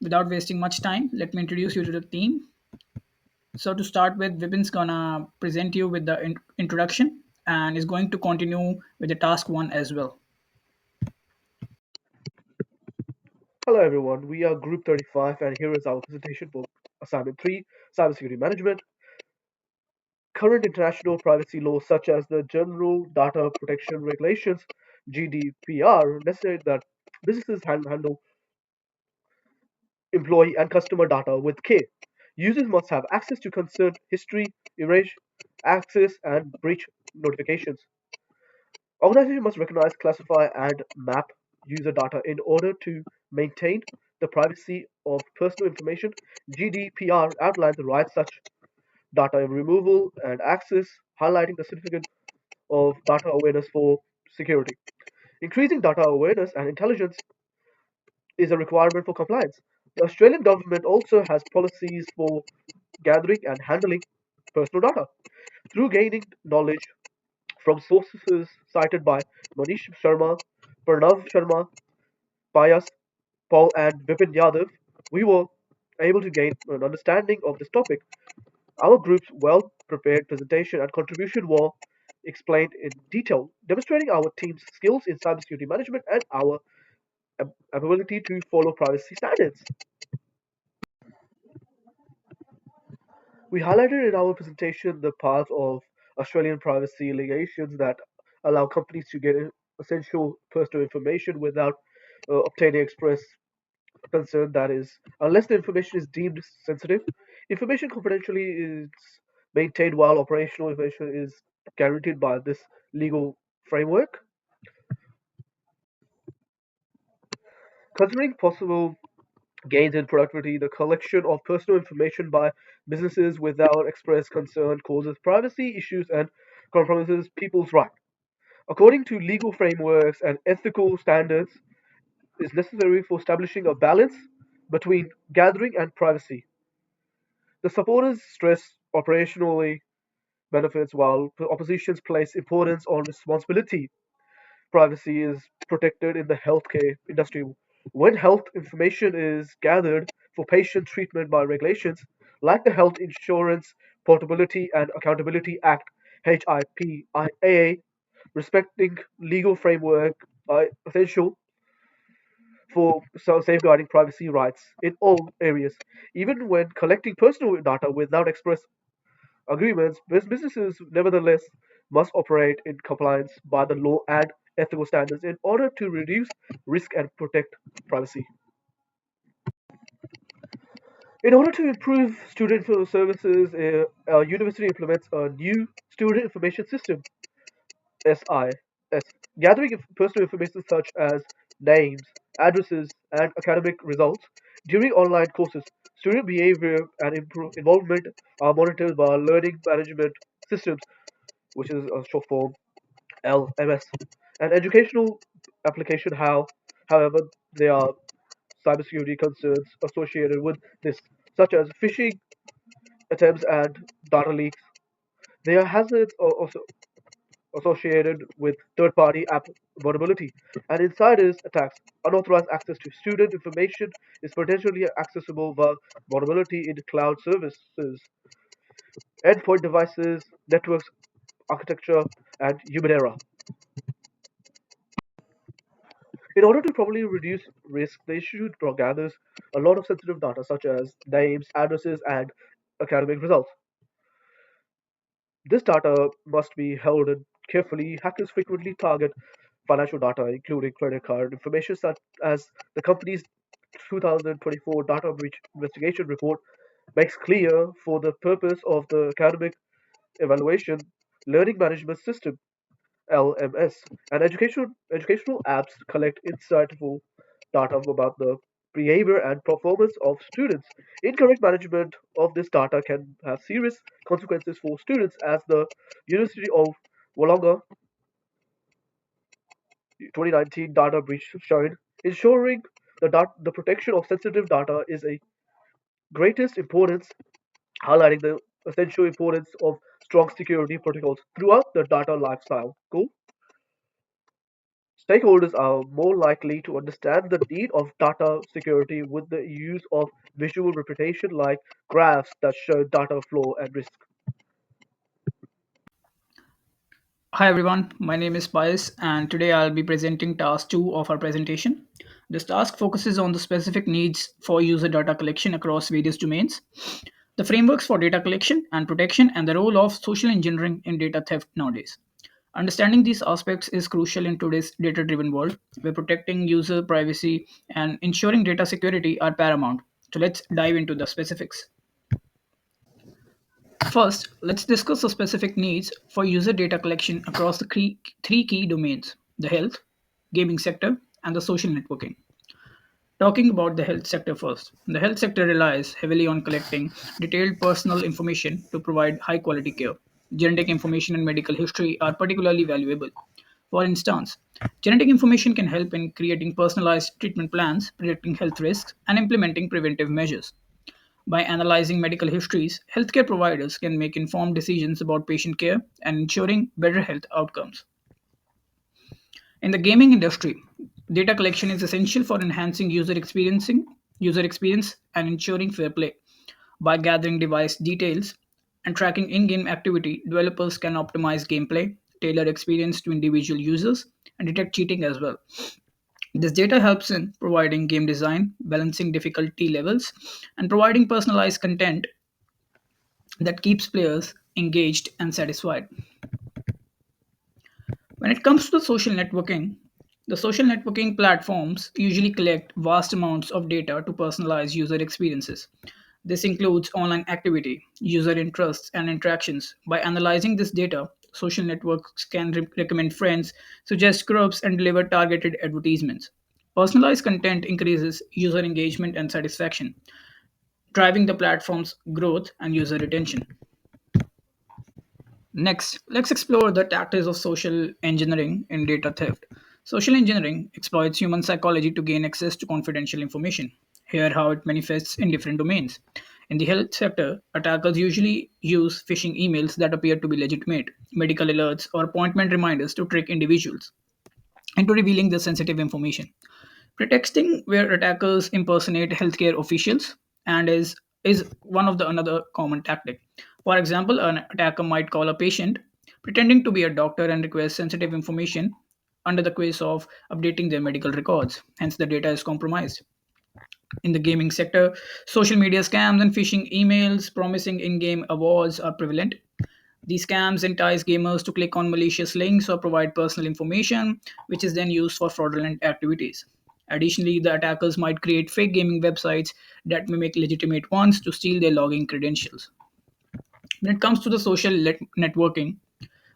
Without wasting much time, let me introduce you to the team. So to start with, Vipin's gonna present you with the introduction and is going to continue with the task one as well. Hello everyone, we are Group 35 and here is our presentation for Assignment 3, Cybersecurity Management. Current international privacy laws such as the General Data Protection Regulations GDPR necessitate that businesses handle employee and customer data with care. Users must have access to concerned history, erase, access, and breach notifications. Organizations must recognize, classify, and map user data in order to maintain the privacy of personal information. GDPR outlines the rights such data removal and access, highlighting the significance of data awareness for security. Increasing data awareness and intelligence is a requirement for compliance. The Australian government also has policies for gathering and handling personal data. Through gaining knowledge from sources cited by Manish Sharma, Pranav Sharma, Payas, Paul, and Vipin Yadav, we were able to gain an understanding of this topic. Our group's well prepared presentation and contribution were explained in detail, demonstrating our team's skills in cybersecurity management and our ability to follow privacy standards. We highlighted in our presentation the path of Australian privacy legislations that allow companies to get essential personal information without obtaining express consent, that is, unless the information is deemed sensitive, information confidentially is maintained while operational information is guaranteed by this legal framework. Considering possible gains in productivity, the collection of personal information by businesses without express consent causes privacy issues and compromises people's rights. According to legal frameworks and ethical standards, is necessary for establishing a balance between gathering and privacy. The supporters stress operationally benefits while oppositions place importance on responsibility. Privacy is protected in the healthcare industry. When health information is gathered for patient treatment by regulations like the Health Insurance Portability and Accountability Act HIPAA, respecting legal framework are essential for safeguarding privacy rights in all areas. Even when collecting personal data without express agreements, businesses nevertheless must operate in compliance by the law and ethical standards in order to reduce risk and protect privacy. In order to improve student services, our university implements a new student information system SIS, gathering personal information such as names, addresses, and academic results during online courses. Student behavior and involvement are monitored by learning management systems, which is a short form LMS. An educational application, however, there are cybersecurity concerns associated with this, such as phishing attempts and data leaks. There are hazards also associated with third-party app vulnerability and insiders attacks. Unauthorized access to student information is potentially accessible via vulnerability in cloud services, endpoint devices, networks architecture, and human error. In order to properly reduce risk, the institute gathers a lot of sensitive data such as names, addresses, and academic results. This data must be held carefully. Hackers frequently target financial data, including credit card information, such as the company's 2024 data breach investigation report makes clear for the purpose of the academic evaluation learning management system LMS, and educational apps collect insightful data about the behavior and performance of students. Incorrect management of this data can have serious consequences for students, as the University of Wollongong 2019 data breach showed. Ensuring the protection of sensitive data is a greatest importance, highlighting the essential importance of strong security protocols throughout the data lifestyle. Cool. Stakeholders are more likely to understand the need of data security with the use of visual representation like graphs that show data flow and risk. Hi everyone, my name is Pius and today I'll be presenting task 2 of our presentation. This task focuses on the specific needs for user data collection across various domains, the frameworks for data collection and protection, and the role of social engineering in data theft nowadays. Understanding these aspects is crucial in today's data driven world where protecting user privacy and ensuring data security are paramount. So let's dive into the specifics. First, let's discuss the specific needs for user data collection across the three key domains: the health, gaming sector, and the social networking. Talking about the health sector first. The health sector relies heavily on collecting detailed personal information to provide high quality care. Genetic information and medical history are particularly valuable. For instance, genetic information can help in creating personalized treatment plans, predicting health risks, and implementing preventive measures. By analyzing medical histories, healthcare providers can make informed decisions about patient care and ensuring better health outcomes. In the gaming industry, data collection is essential for enhancing user experience and ensuring fair play. By gathering device details and tracking in-game activity, developers can optimize gameplay, tailor experience to individual users, and detect cheating as well. This data helps in providing game design, balancing difficulty levels, and providing personalized content that keeps players engaged and satisfied. When it comes to the social networking platforms usually collect vast amounts of data to personalize user experiences. This includes online activity, user interests, and interactions. By analyzing this data, social networks can recommend friends, suggest groups, and deliver targeted advertisements. Personalized content increases user engagement and satisfaction, driving the platform's growth and user retention. Next, let's explore the tactics of social engineering in data theft. Social engineering exploits human psychology to gain access to confidential information. Here, how it manifests in different domains. In the health sector, attackers usually use phishing emails that appear to be legitimate, medical alerts, or appointment reminders to trick individuals into revealing the sensitive information. Pretexting, where attackers impersonate healthcare officials, and is one of the another common tactic. For example, an attacker might call a patient pretending to be a doctor and request sensitive information under the guise of updating their medical records. Hence, the data is compromised. In the gaming sector, social media scams and phishing emails promising in-game awards are prevalent. These scams entice gamers to click on malicious links or provide personal information, which is then used for fraudulent activities. Additionally, the attackers might create fake gaming websites that mimic legitimate ones to steal their login credentials. When it comes to the networking,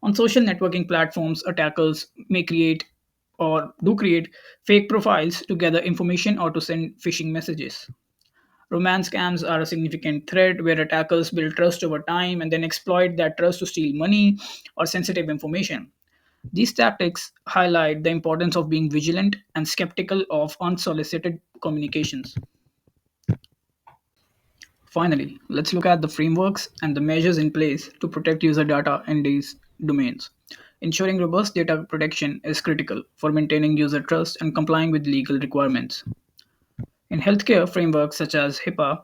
on social networking platforms, attackers may create or do create fake profiles to gather information or to send phishing messages. Romance scams are a significant threat where attackers build trust over time and then exploit that trust to steal money or sensitive information. These tactics highlight the importance of being vigilant and skeptical of unsolicited communications. Finally, let's look at the frameworks and the measures in place to protect user data in these domains. Ensuring robust data protection is critical for maintaining user trust and complying with legal requirements. In healthcare, frameworks such as HIPAA,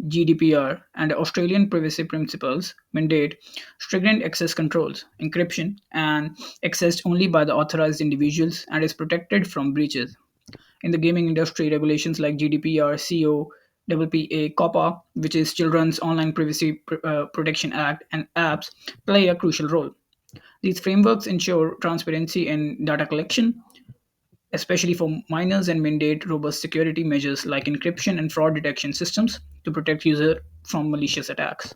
GDPR, and Australian privacy principles mandate stringent access controls, encryption, and accessed only by the authorized individuals and is protected from breaches. In the gaming industry, regulations like GDPR, COPPA, COPPA, which is Children's Online Privacy Protection Act, and apps play a crucial role. These frameworks ensure transparency in data collection, especially for minors, and mandate robust security measures like encryption and fraud detection systems to protect users from malicious attacks.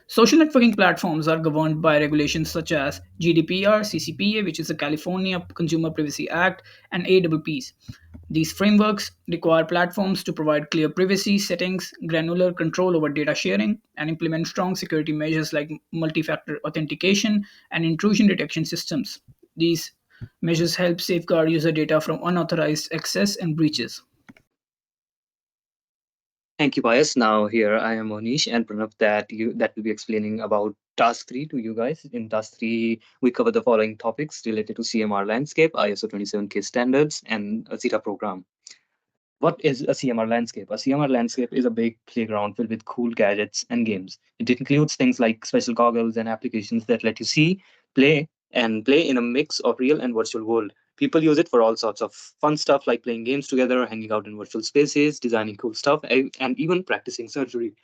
Social networking platforms are governed by regulations such as GDPR, CCPA, which is the California Consumer Privacy Act, and APPs. These frameworks require platforms to provide clear privacy settings, granular control over data sharing, and implement strong security measures like multi factor authentication and intrusion detection systems. These measures help safeguard user data from unauthorized access and breaches. Thank you, Pius. Now here I am Monish and Pranav that will be explaining about task 3 to you guys. In task 3, we cover the following topics related to CMR landscape, ISO 27K standards, and a Zeta program. What is a CMR landscape? A CMR landscape is a big playground filled with cool gadgets and games. It includes things like special goggles and applications that let you see, play in a mix of real and virtual world. People use it for all sorts of fun stuff like playing games together, hanging out in virtual spaces, designing cool stuff, and even practicing surgery.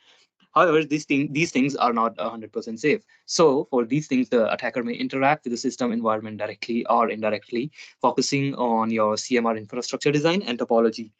However, these things are not 100% safe. So, for these things, the attacker may interact with the system environment directly or indirectly, focusing on your CMR infrastructure design and topology.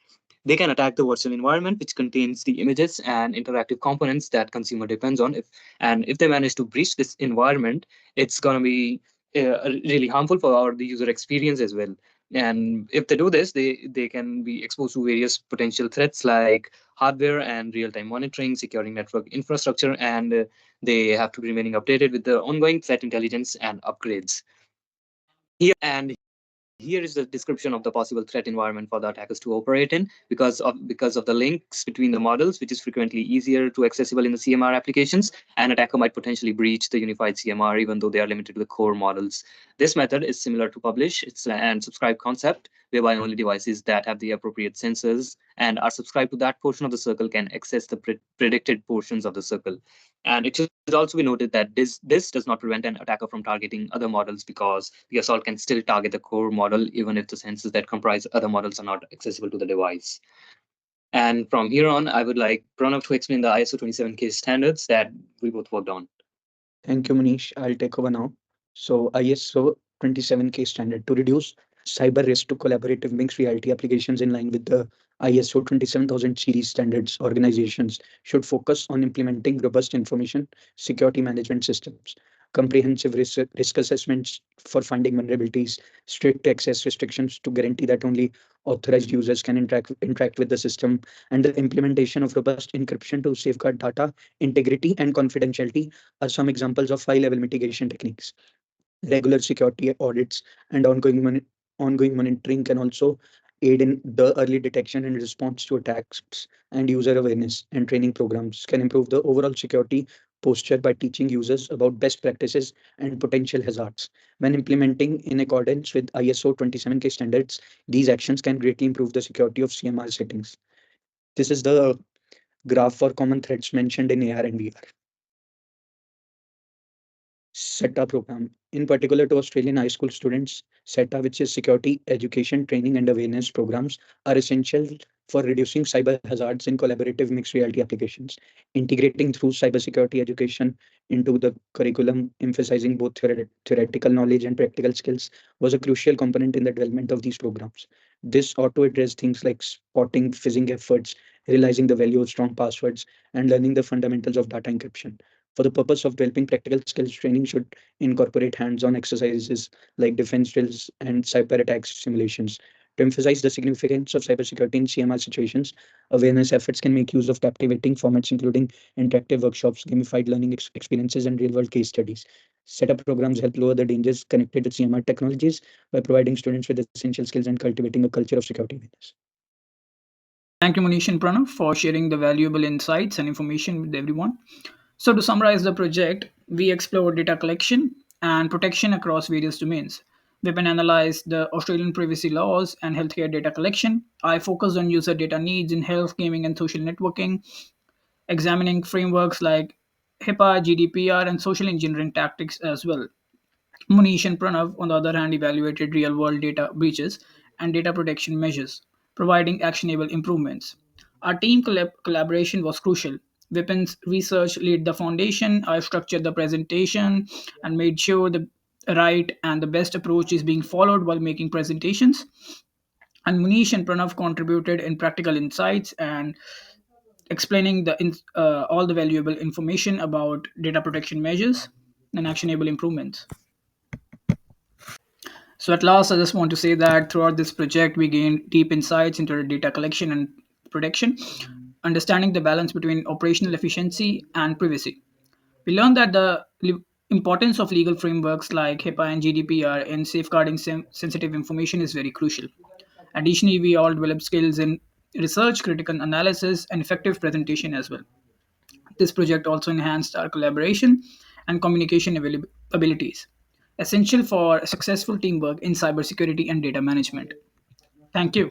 They can attack the virtual environment, which contains the images and interactive components that consumer depends on. If they manage to breach this environment, it's gonna be really harmful for the user experience as well. And if they do this, they can be exposed to various potential threats like hardware and real-time monitoring, securing network infrastructure, and they have to be remaining updated with the ongoing threat intelligence and upgrades. And here is the description of the possible threat environment for the attackers to operate in because of the links between the models, which is frequently easier to accessible in the CMR applications. An attacker might potentially breach the unified CMR even though they are limited to the core models. This method is similar to publish and subscribe concept, whereby only devices that have the appropriate sensors and are subscribed to that portion of the circle can access the predicted portions of the circle. And it should also be noted that this does not prevent an attacker from targeting other models, because the assault can still target the core model even if the sensors that comprise other models are not accessible to the device. And from here on, I would like Pranav to explain the ISO 27K standards that we both worked on. Thank you, Manish. I'll take over now. So, ISO 27K standard to reduce cyber risk to collaborative mixed reality applications in line with the ISO 27000 series standards. Organizations should focus on implementing robust information security management systems, comprehensive risk assessments for finding vulnerabilities, strict access restrictions to guarantee that only authorized users can interact with the system, and the implementation of robust encryption to safeguard data integrity and confidentiality are some examples of high-level mitigation techniques. Regular security audits and ongoing monitoring can also aid in the early detection and response to attacks, and user awareness and training programs can improve the overall security posture by teaching users about best practices and potential hazards. When implementing in accordance with ISO 27K standards, these actions can greatly improve the security of CMR settings. This is the graph for common threats mentioned in AR and VR. SETA program. In particular to Australian high school students, SETA, which is Security Education Training and Awareness programs, are essential for reducing cyber hazards in collaborative mixed reality applications. Integrating through cybersecurity education into the curriculum, emphasizing both theoretical knowledge and practical skills, was a crucial component in the development of these programs. This ought to address things like spotting phishing efforts, realizing the value of strong passwords, and learning the fundamentals of data encryption. For the purpose of developing practical skills, training should incorporate hands-on exercises like defense drills and cyber attacks simulations. To emphasize the significance of cybersecurity in CMR situations, awareness efforts can make use of captivating formats, including interactive workshops, gamified learning experiences, and real-world case studies. Setup programs help lower the dangers connected with CMR technologies by providing students with essential skills and cultivating a culture of security awareness. Thank you, Manish and Pranav, for sharing the valuable insights and information with everyone. So, to summarize the project, we explored data collection and protection across various domains. We've been analyzed the Australian privacy laws and healthcare data collection. I focused on user data needs in health, gaming, and social networking, examining frameworks like HIPAA, GDPR, and social engineering tactics as well. Munish and Pranav, on the other hand, evaluated real world data breaches and data protection measures, providing actionable improvements. Our team collaboration was crucial. Weapons research laid the foundation. I structured the presentation and made sure the right and the best approach is being followed while making presentations. And Munish and Pranav contributed in practical insights and explaining all the valuable information about data protection measures and actionable improvements. So, at last, I just want to say that throughout this project, we gained deep insights into the data collection and protection, understanding the balance between operational efficiency and privacy. We learned that the importance of legal frameworks like HIPAA and GDPR in safeguarding sensitive information is very crucial. Additionally, we all developed skills in research, critical analysis, and effective presentation as well. This project also enhanced our collaboration and communication abilities, essential for successful teamwork in cybersecurity and data management. Thank you.